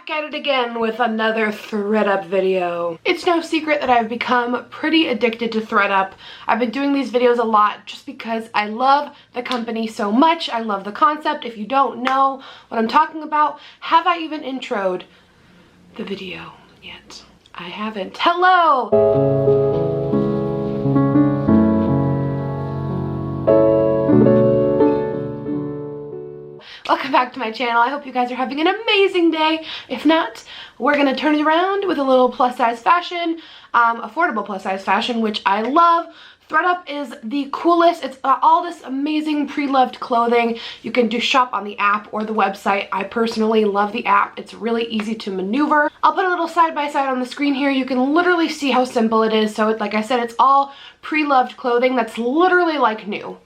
back at it again with another ThredUp video. It's no secret that I've become pretty addicted to ThredUp. I've been doing these videos a lot just because I love the company so much. I love the concept. If you don't know what I'm talking about, have I even introed the video yet? I haven't. Hello! Welcome back to my channel. I hope you guys are having an amazing day. If not, we're gonna turn it around with a little plus size fashion, affordable plus size fashion, which I love. ThredUp is the coolest. It's all this amazing pre-loved clothing. You can do shop on the app or the website. I personally love the app. It's really easy to maneuver. I'll put a little side by side on the screen here. You can literally see how simple it is. So like I said, it's all pre-loved clothing that's literally like new.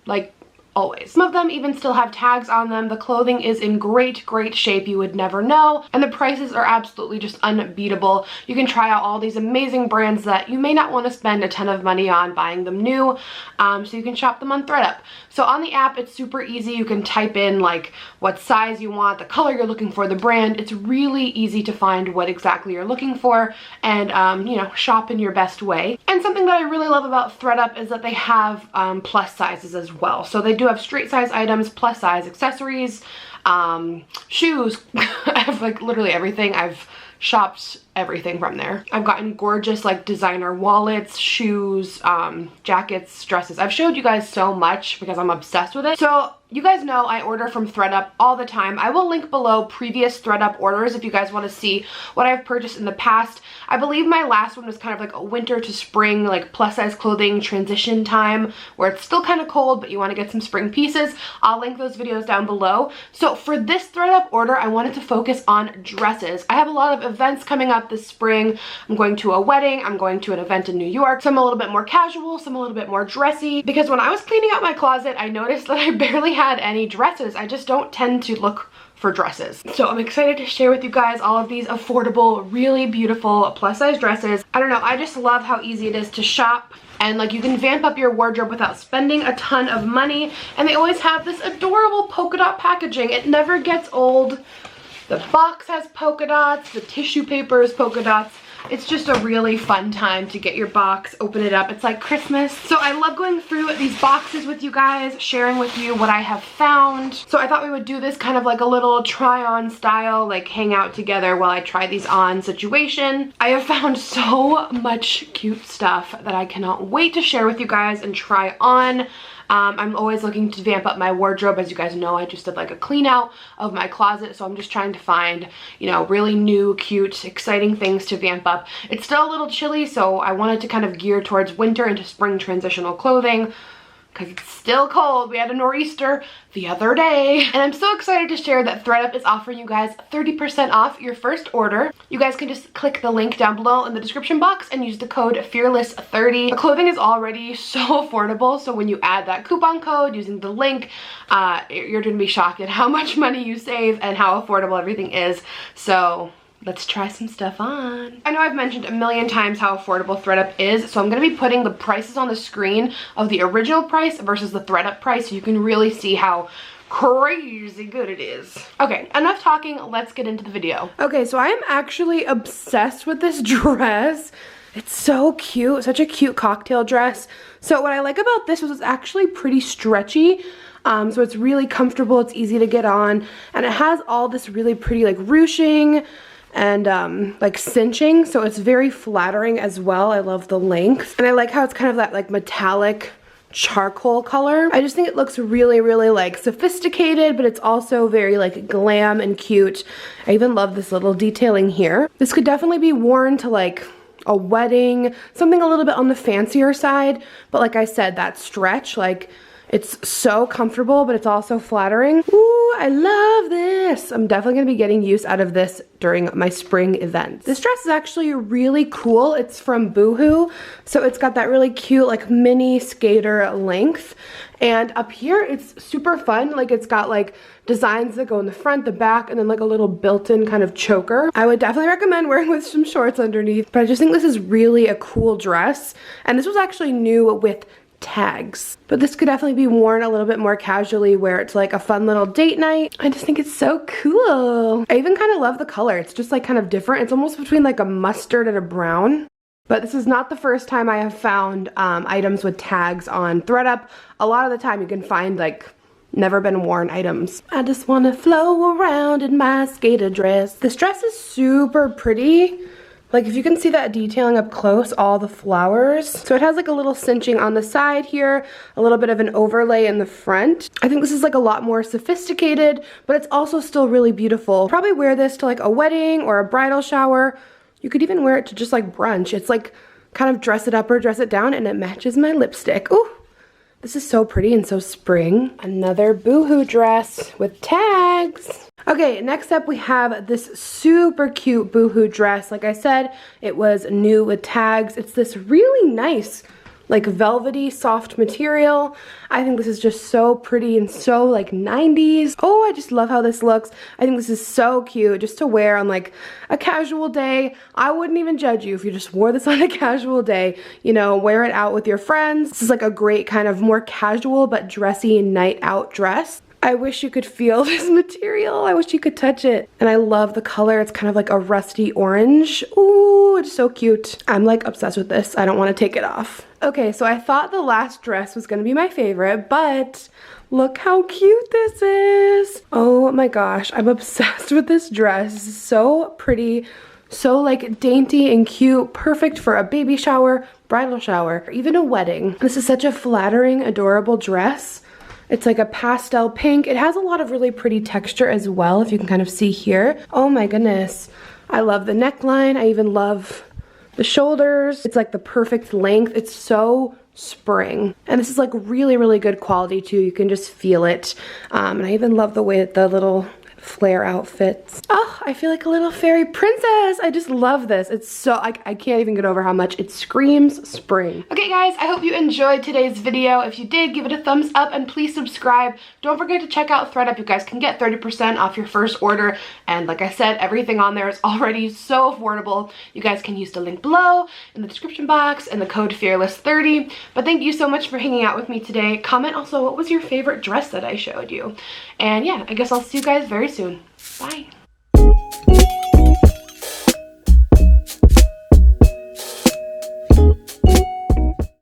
Like always. Some of them even still have tags on them. The clothing is in great shape. You would never know. And the prices are absolutely just unbeatable. You can try out all these amazing brands that you may not want to spend a ton of money on buying them new. So you can shop them on ThredUp. So on the app, it's super easy. You can type in like what size you want, the color you're looking for, the brand. It's really easy to find what exactly you're looking for and, you know, shop in your best way. And something that I really love about ThredUp is that they have plus sizes as well. So they do have straight size items, plus size accessories, shoes. I have like literally everything. I've shopped everything from there. I've gotten gorgeous like designer wallets, shoes, jackets, dresses. I've showed you guys so much because I'm obsessed with it. So you guys know I order from ThredUp all the time. I will link below previous ThredUp orders if you guys want to see what I've purchased in the past. I believe my last one was kind of like a winter to spring, like plus size clothing transition time where it's still kind of cold but you want to get some spring pieces. I'll link those videos down below. So for this ThredUp order, I wanted to focus on dresses. I have a lot of events coming up this spring. I'm going to a wedding, I'm going to an event in New York. Some a little bit more casual, some a little bit more dressy. Because when I was cleaning out my closet, I noticed that I barely had any dresses. I just don't tend to look for dresses. So I'm excited to share with you guys all of these affordable, really beautiful plus size dresses. I don't know, I just love how easy it is to shop. And like you can vamp up your wardrobe without spending a ton of money. And they always have this adorable polka dot packaging. It never gets old. The box has polka dots, the tissue paper is polka dots. It's just a really fun time to get your box, open it up. It's like Christmas. So I love going through these boxes with you guys, sharing with you what I have found. So I thought we would do this kind of like a little try on style, like hang out together while I try these on situation. I have found so much cute stuff that I cannot wait to share with you guys and try on. I'm always looking to vamp up my wardrobe. As you guys know, I just did like a clean out of my closet, so I'm just trying to find, you know, really new, cute, exciting things to vamp up. It's still a little chilly, so I wanted to kind of gear towards winter into spring transitional clothing because it's still cold. We had a nor'easter the other day. And I'm so excited to share that ThredUp is offering you guys 30% off your first order. You guys can just click the link down below in the description box and use the code FEARLESS30. The clothing is already so affordable, so when you add that coupon code using the link, you're gonna be shocked at how much money you save and how affordable everything is. So let's try some stuff on. I know I've mentioned a million times how affordable ThredUp is, so I'm going to be putting the prices on the screen of the original price versus the ThredUp price so you can really see how crazy good it is. Okay, enough talking, let's get into the video. Okay, so I am actually obsessed with this dress. It's so cute, such a cute cocktail dress. So what I like about this is it's actually pretty stretchy. So it's really comfortable, it's easy to get on, and it has all this really pretty like ruching and like cinching, so it's very flattering as well. I love the length, and I like how it's kind of that like metallic charcoal color. I just think it looks really like sophisticated, but it's also very like glam and cute. I even love this little detailing here. This could definitely be worn to like a wedding, something a little bit on the fancier side, but like I said, that stretch, like it's so comfortable, but it's also flattering. Ooh, I love this. I'm definitely gonna be getting use out of this during my spring events. This dress is actually really cool. It's from Boohoo, so it's got that really cute like mini skater length. And up here, it's super fun. Like it's got like designs that go in the front, the back, and then like a little built-in kind of choker. I would definitely recommend wearing with some shorts underneath, but I just think this is really a cool dress. And this was actually new with tags. But this could definitely be worn a little bit more casually where it's like a fun little date night. I just think it's so cool. I even kind of love the color. It's just like kind of different. It's almost between like a mustard and a brown. But this is not the first time I have found items with tags on ThredUp. A lot of the time you can find like never been worn items. I just want to flow around in my skater dress. This dress is super pretty. Like if you can see that detailing up close, all the flowers. So it has like a little cinching on the side here, a little bit of an overlay in the front. I think this is like a lot more sophisticated, but it's also still really beautiful. Probably wear this to like a wedding or a bridal shower. You could even wear it to just like brunch. It's like kind of dress it up or dress it down, and it matches my lipstick. Ooh, this is so pretty and so spring. Another boohoo dress with tags. Okay, next up we have this super cute boohoo dress. Like I said, it was new with tags. It's this really nice, like velvety, soft material. I think this is just so pretty and so like 90s. Oh, I just love how this looks. I think this is so cute just to wear on like a casual day. I wouldn't even judge you if you just wore this on a casual day. You know, wear it out with your friends. This is like a great kind of more casual but dressy night out dress. I wish you could feel this material. I wish you could touch it. And I love the color. It's kind of like a rusty orange. Ooh, it's so cute. I'm like obsessed with this. I don't want to take it off. Okay, so I thought the last dress was gonna be my favorite, but look how cute this is. Oh my gosh, I'm obsessed with this dress. This is so pretty, so like dainty and cute, perfect for a baby shower, bridal shower, or even a wedding. This is such a flattering, adorable dress. It's like a pastel pink. It has a lot of really pretty texture as well, if you can kind of see here. Oh my goodness. I love the neckline. I even love the shoulders. It's like the perfect length. It's so spring. And this is like really, really good quality too. You can just feel it. And I even love the way that the little flare outfits. Oh, I feel like a little fairy princess. I just love this. It's so, I can't even get over how much it screams spring. Okay guys, I hope you enjoyed today's video. If you did, give it a thumbs up and please subscribe. Don't forget to check out ThredUp. You guys can get 30% off your first order. And like I said, everything on there is already so affordable. You guys can use the link below in the description box and the code FEARLESS30. But thank you so much for hanging out with me today. Comment also what was your favorite dress that I showed you. And yeah, I guess I'll see you guys very soon. Bye.